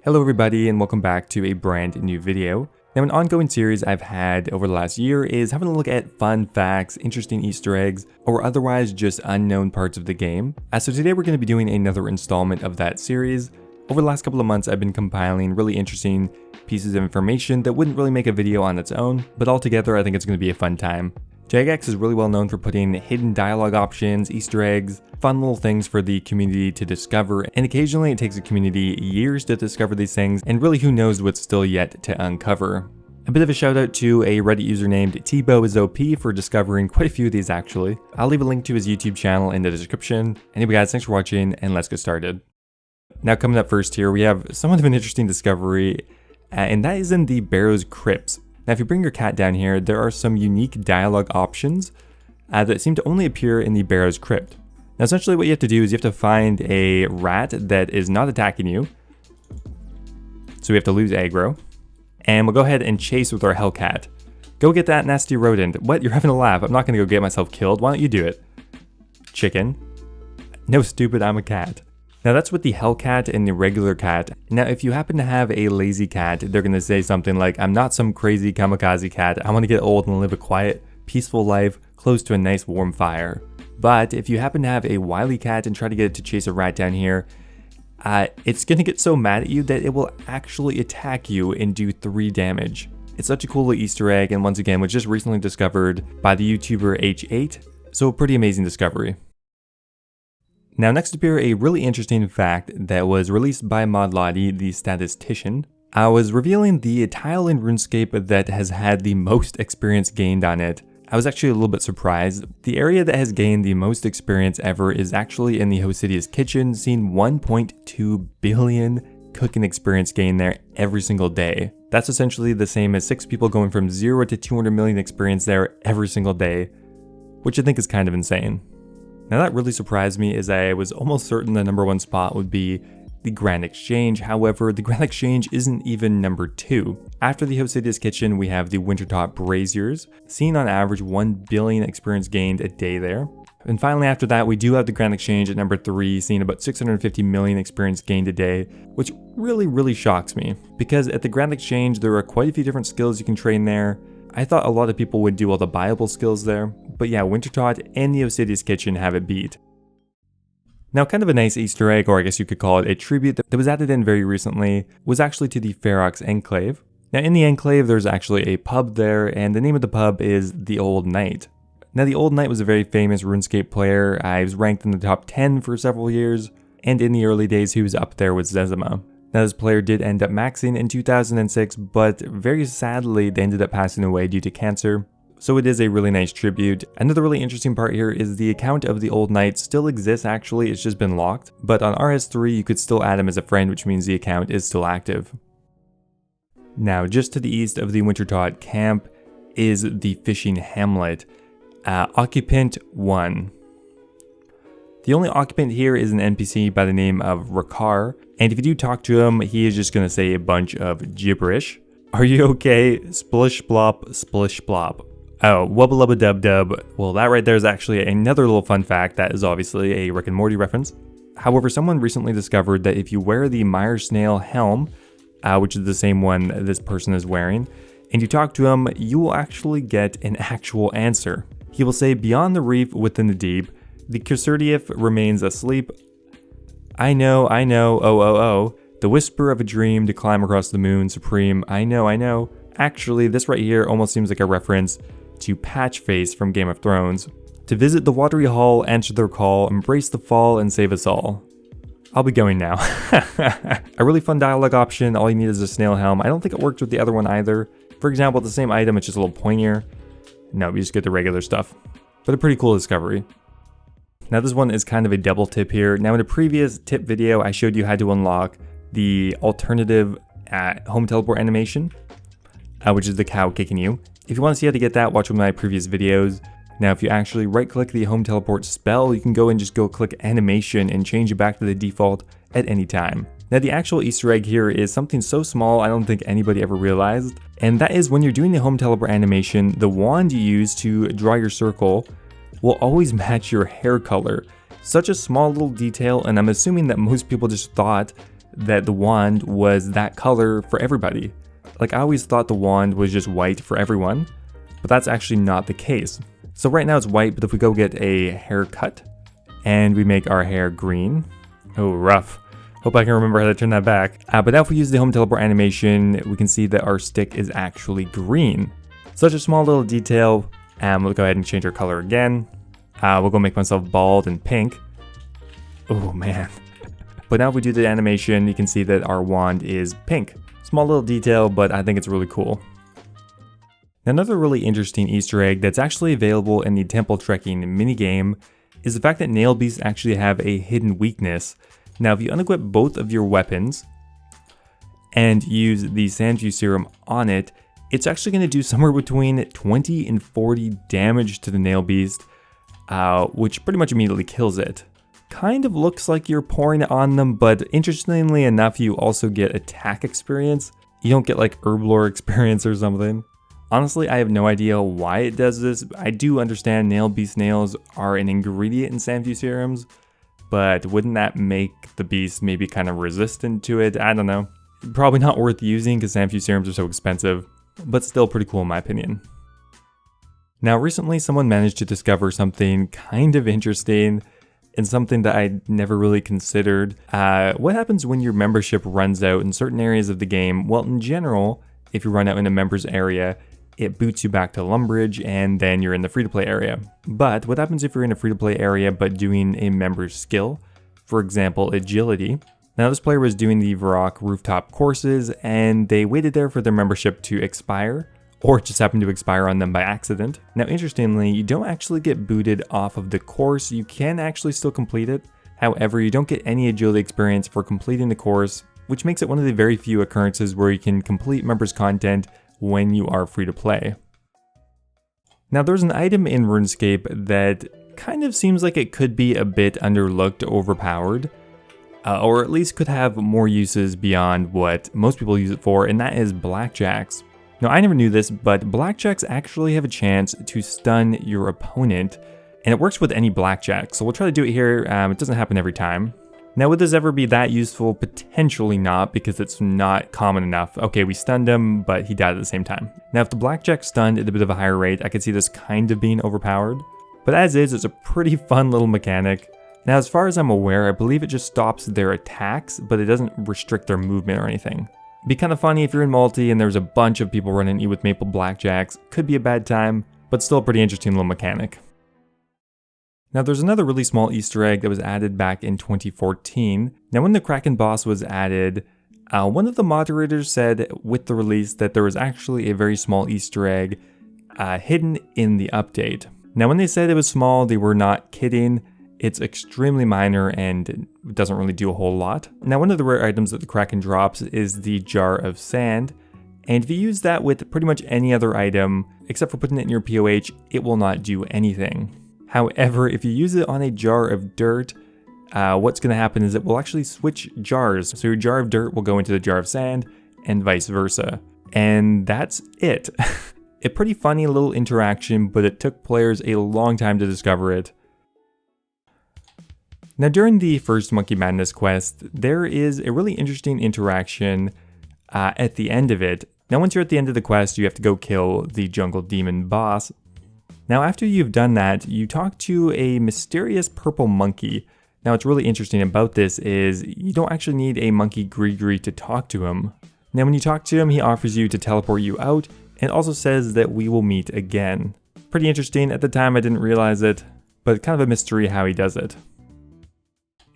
Hello everybody and welcome back to a brand new video. Now an ongoing series I've had over the last year is having a look at fun facts, interesting Easter eggs, or otherwise just unknown parts of the game. So today we're going to be doing another installment of that series. Over the last couple of months I've been compiling really interesting pieces of information that wouldn't really make a video on its own, but altogether I think it's going to be a fun time. Jagex is really well known for putting hidden dialogue options, Easter eggs, fun little things for the community to discover, and occasionally it takes a community years to discover these things, and really who knows what's still yet to uncover. A bit of a shout out to a Reddit user named TBoisOP for discovering quite a few of these actually. I'll leave a link to his YouTube channel in the description. Anyway guys, thanks for watching and let's get started. Now coming up first here, we have somewhat of an interesting discovery, and that is in the Barrows Crypt. Now if you bring your cat down here, there are some unique dialogue options that seem to only appear in the Barrows Crypt. Now essentially what you have to do is you have to find a rat that is not attacking you. So we have to lose aggro. And we'll go ahead and chase with our Hellcat. Go get that nasty rodent. What? You're having a laugh. I'm not going to go get myself killed. Why don't you do it? Chicken. No, stupid, I'm a cat. Now that's with the Hellcat and the regular cat. Now if you happen to have a lazy cat, they're going to say something like, I'm not some crazy kamikaze cat. I want to get old and live a quiet, peaceful life close to a nice warm fire. But if you happen to have a wily cat and try to get it to chase a rat down here, it's going to get so mad at you that it will actually attack you and do 3 damage. It's such a cool little Easter egg, and once again was just recently discovered by the YouTuber H8, so a pretty amazing discovery. Now next up here, a really interesting fact that was released by ModLottie, the statistician. I was revealing the tile in RuneScape that has had the most experience gained on it. I was actually a little bit surprised. The area that has gained the most experience ever is actually in the Hosidius kitchen, seeing 1.2 billion cooking experience gain there every single day. That's essentially the same as 6 people going from 0 to 200 million experience there every single day, which I think is kind of insane. Now that really surprised me, as I was almost certain the number 1 spot would be the Grand Exchange. However, the Grand Exchange isn't even number 2. After the Hosidius Kitchen, we have the Wintertop Braziers, seeing on average 1 billion experience gained a day there. And finally after that, we do have the Grand Exchange at number 3, seeing about 650 million experience gained a day, which really shocks me. Because at the Grand Exchange, there are quite a few different skills you can train there. I thought a lot of people would do all the buyable skills there, but yeah, Wintertot and the Hosidius Kitchen have it beat. Now kind of a nice Easter egg, or I guess you could call it a tribute that was added in very recently, was actually to the Faerell Enclave. Now in the Enclave there's actually a pub there, and the name of the pub is The Old Knight. Now the Old Knight was a very famous RuneScape player. He was ranked in the top 10 for several years, and in the early days he was up there with Zezima. Now this player did end up maxing in 2006, but very sadly they ended up passing away due to cancer. So it is a really nice tribute. Another really interesting part here is the account of the Old Knight still exists actually, it's just been locked. But on RS3 you could still add him as a friend, which means the account is still active. Now just to the east of the Wintertot camp is the Fishing Hamlet. Occupant 1. The only occupant here is an NPC by the name of Rakar, and if you do talk to him, he is just going to say a bunch of gibberish. Are you okay? Splish blop, splish blop. Oh, wubba lubba dub dub. Well, that right there is actually another little fun fact that is obviously a Rick and Morty reference. However, someone recently discovered that if you wear the Mire Snail helm, which is the same one this person is wearing, and you talk to him, you will actually get an actual answer. He will say, beyond the reef within the deep, the Curserdief remains asleep. I know, oh. The whisper of a dream to climb across the moon supreme. I know. Actually, this right here almost seems like a reference to Patchface from Game of Thrones. To visit the watery hall, answer their call, embrace the fall, and save us all. I'll be going now. A really fun dialogue option. All you need is a snail helm. I don't think it worked with the other one either. For example, the same item, it's just a little pointier. No, we just get the regular stuff. But a pretty cool discovery. Now this one is kind of a double tip here. Now in a previous tip video, I showed you how to unlock the alternative home teleport animation, which is the cow kicking you. If you want to see how to get that, watch one of my previous videos. Now if you actually right click the home teleport spell, you can go and just go click animation and change it back to the default at any time. Now the actual Easter egg here is something so small I don't think anybody ever realized, and that is when you're doing the home teleport animation, the wand you use to draw your circle will always match your hair color. Such a small little detail, and I'm assuming that most people just thought that the wand was that color for everybody. Like, I always thought the wand was just white for everyone, but that's actually not the case. So right now it's white, but if we go get a haircut and we make our hair green, oh, rough. Hope I can remember how to turn that back. But now if we use the home teleport animation, we can see that our stick is actually green. Such a small little detail. We'll go ahead and change our color again. We'll go make myself bald and pink. Oh man. But now if we do the animation, you can see that our wand is pink. Small little detail, but I think it's really cool. Now, another really interesting Easter egg that's actually available in the temple trekking minigame is the fact that nail beasts actually have a hidden weakness. Now, if you unequip both of your weapons and use the Sandview serum on it, it's actually going to do somewhere between 20 and 40 damage to the nail beast, which pretty much immediately kills it. Kind of looks like you're pouring it on them, but interestingly enough, you also get attack experience. You don't get like herblore experience or something. Honestly, I have no idea why it does this. I do understand nail beast nails are an ingredient in Sandview serums, but wouldn't that make the beast maybe kind of resistant to it? I don't know. Probably not worth using because Sandview serums are so expensive, but still pretty cool in my opinion. Now, recently someone managed to discover something kind of interesting and something that I never really considered. What happens when your membership runs out in certain areas of the game? Well, in general, if you run out in a member's area, it boots you back to Lumbridge and then you're in the free-to-play area. But what happens if you're in a free-to-play area but doing a member's skill? For example, agility. Now this player was doing the Varrock rooftop courses and they waited there for their membership to expire, or it just happened to expire on them by accident. Now interestingly, you don't actually get booted off of the course. You can actually still complete it. However, you don't get any agility experience for completing the course, which makes it one of the very few occurrences where you can complete members' content when you are free to play. Now there's an item in RuneScape that kind of seems like it could be a bit underlooked, overpowered, or at least could have more uses beyond what most people use it for, and that is Blackjacks. Now I never knew this, but Blackjacks actually have a chance to stun your opponent, and it works with any Blackjack, so we'll try to do it here. It doesn't happen every time. Now, would this ever be that useful? Potentially not, because it's not common enough. Okay, we stunned him, but he died at the same time. Now, if the Blackjack stunned at a bit of a higher rate, I could see this kind of being overpowered. But as is, it's a pretty fun little mechanic. Now, as far as I'm aware, I believe it just stops their attacks, but it doesn't restrict their movement or anything. It'd be kind of funny if you're in multi and there's a bunch of people running you with maple Blackjacks. Could be a bad time, but still a pretty interesting little mechanic. Now there's another really small Easter egg that was added back in 2014. Now when the Kraken boss was added, one of the moderators said with the release that there was actually a very small Easter egg hidden in the update. Now when they said it was small, they were not kidding. It's extremely minor and it doesn't really do a whole lot. Now one of the rare items that the Kraken drops is the Jar of Sand. And if you use that with pretty much any other item, except for putting it in your POH, it will not do anything. However, if you use it on a jar of dirt, what's going to happen is it will actually switch jars. So your jar of dirt will go into the jar of sand and vice versa. And that's it. A pretty funny little interaction, but it took players a long time to discover it. Now during the first Monkey Madness quest, there is a really interesting interaction at the end of it. Now once you're at the end of the quest, you have to go kill the jungle demon boss. Now after you've done that, you talk to a mysterious purple monkey. Now what's really interesting about this is you don't actually need a monkey Grigri to talk to him. Now when you talk to him, he offers you to teleport you out and also says that we will meet again. Pretty interesting. At the time I didn't realize it, but kind of a mystery how he does it.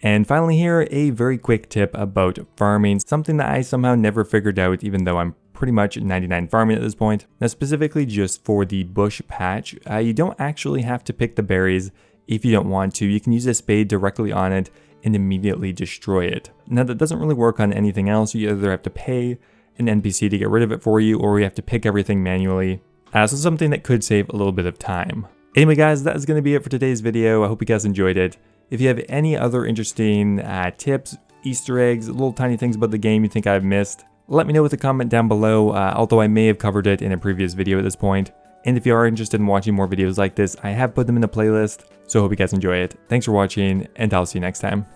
And finally here, a very quick tip about farming, something that I somehow never figured out even though I'm pretty much 99 farming at this point. Now specifically just for the bush patch, you don't actually have to pick the berries if you don't want to. You can use a spade directly on it and immediately destroy it. Now that doesn't really work on anything else. You either have to pay an NPC to get rid of it for you, or you have to pick everything manually. So something that could save a little bit of time. Anyway guys, that is going to be it for today's video. I hope you guys enjoyed it. If you have any other interesting tips, Easter eggs, little tiny things about the game you think I've missed, let me know with a comment down below, although I may have covered it in a previous video at this point. And if you are interested in watching more videos like this, I have put them in a playlist, so I hope you guys enjoy it. Thanks for watching, and I'll see you next time.